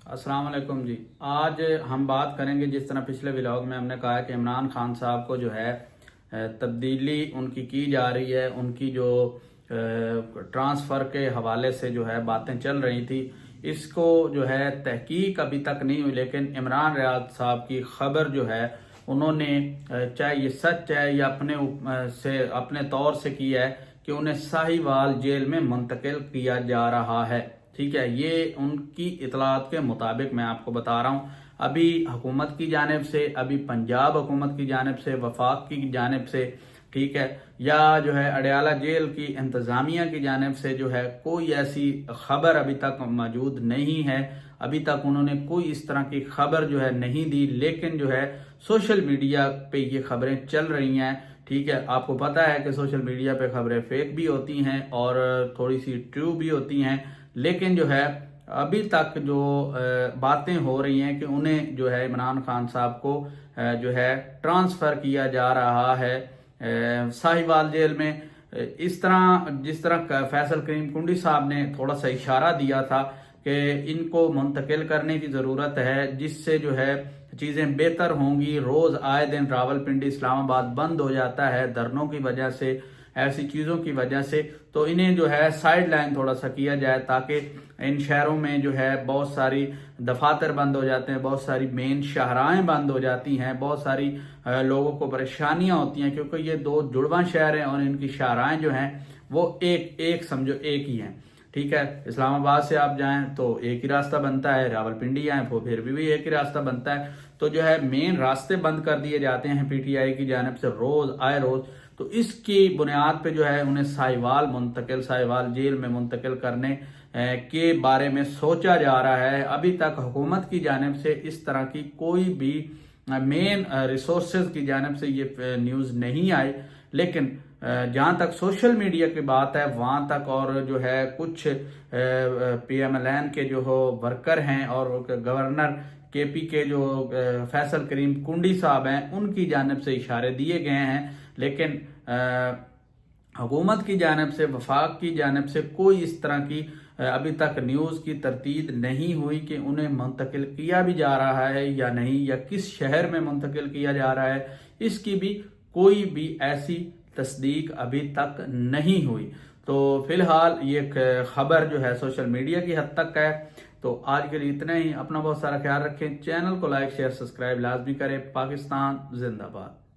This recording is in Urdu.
السلام علیکم جی۔ آج ہم بات کریں گے، جس طرح پچھلے ولاگ میں ہم نے کہا کہ عمران خان صاحب کو جو ہے تبدیلی ان کی جا رہی ہے، ان کی جو ٹرانسفر کے حوالے سے جو ہے باتیں چل رہی تھی، اس کو جو ہے تحقیق ابھی تک نہیں ہوئی، لیکن عمران ریاض صاحب کی خبر جو ہے انہوں نے چاہے یہ سچ ہے یا اپنے طور سے کیا ہے کہ انہیں ساہیوال جیل میں منتقل کیا جا رہا ہے۔ ٹھیک ہے، یہ ان کی اطلاعات کے مطابق میں آپ کو بتا رہا ہوں۔ ابھی حکومت کی جانب سے، ابھی پنجاب حکومت کی جانب سے، وفاق کی جانب سے، ٹھیک ہے، یا جو ہے اڈیالہ جیل کی انتظامیہ کی جانب سے جو ہے کوئی ایسی خبر ابھی تک موجود نہیں ہے۔ ابھی تک انہوں نے کوئی اس طرح کی خبر جو ہے نہیں دی، لیکن جو ہے سوشل میڈیا پہ یہ خبریں چل رہی ہیں۔ ٹھیک ہے، آپ کو پتا ہے کہ سوشل میڈیا پہ خبریں فیک بھی ہوتی ہیں اور تھوڑی سی ٹرو بھی ہوتی ہیں، لیکن جو ہے ابھی تک جو باتیں ہو رہی ہیں کہ انہیں جو ہے عمران خان صاحب کو جو ہے ٹرانسفر کیا جا رہا ہے ساہیوال جیل میں۔ جس طرح فیصل کریم کنڈی صاحب نے تھوڑا سا اشارہ دیا تھا کہ ان کو منتقل کرنے کی ضرورت ہے، جس سے جو ہے چیزیں بہتر ہوں گی۔ روز آئے دن راولپنڈی اسلام آباد بند ہو جاتا ہے دھرنوں کی وجہ سے، ایسی چیزوں کی وجہ سے، تو انہیں جو ہے سائیڈ لائن تھوڑا سا کیا جائے، تاکہ ان شہروں میں جو ہے بہت ساری دفاتر بند ہو جاتے ہیں، بہت ساری مین شاہراہیں بند ہو جاتی ہیں، بہت ساری لوگوں کو پریشانیاں ہوتی ہیں، کیونکہ یہ دو جڑواں شہر ہیں اور ان کی شاہراہیں جو ہیں وہ سمجھو ایک ہی ہیں۔ ٹھیک ہے، اسلام آباد سے آپ جائیں تو ایک ہی راستہ بنتا ہے، راولپنڈی آئیں تو پھر بھی ایک ہی راستہ بنتا ہے، تو جو ہے مین راستے بند کر دیے جاتے ہیں پی ٹی آئی کی جانب سے روز روز۔ تو اس کی بنیاد پہ جو ہے انہیں ساہیوال جیل میں منتقل کرنے کے بارے میں سوچا جا رہا ہے۔ ابھی تک حکومت کی جانب سے اس طرح کی کوئی بھی مین ریسورسز کی جانب سے یہ نیوز نہیں آئی، لیکن جہاں تک سوشل میڈیا کی بات ہے وہاں تک، اور جو ہے کچھ پی ایم ایل این کے جو ورکر ہیں اور گورنر کے پی کے جو فیصل کریم کنڈی صاحب ہیں، ان کی جانب سے اشارے دیے گئے ہیں، لیکن حکومت کی جانب سے، وفاق کی جانب سے کوئی اس طرح کی ابھی تک نیوز کی تردید نہیں ہوئی کہ انہیں منتقل کیا بھی جا رہا ہے یا نہیں، یا کس شہر میں منتقل کیا جا رہا ہے، اس کی بھی کوئی بھی ایسی تصدیق ابھی تک نہیں ہوئی۔ تو فی الحال یہ خبر جو ہے سوشل میڈیا کی حد تک ہے۔ تو آج کے لیے اتنا ہی۔ اپنا بہت سارا خیال رکھیں، چینل کو لائک شیئر سبسکرائب لازمی کریں۔ پاکستان زندہ باد۔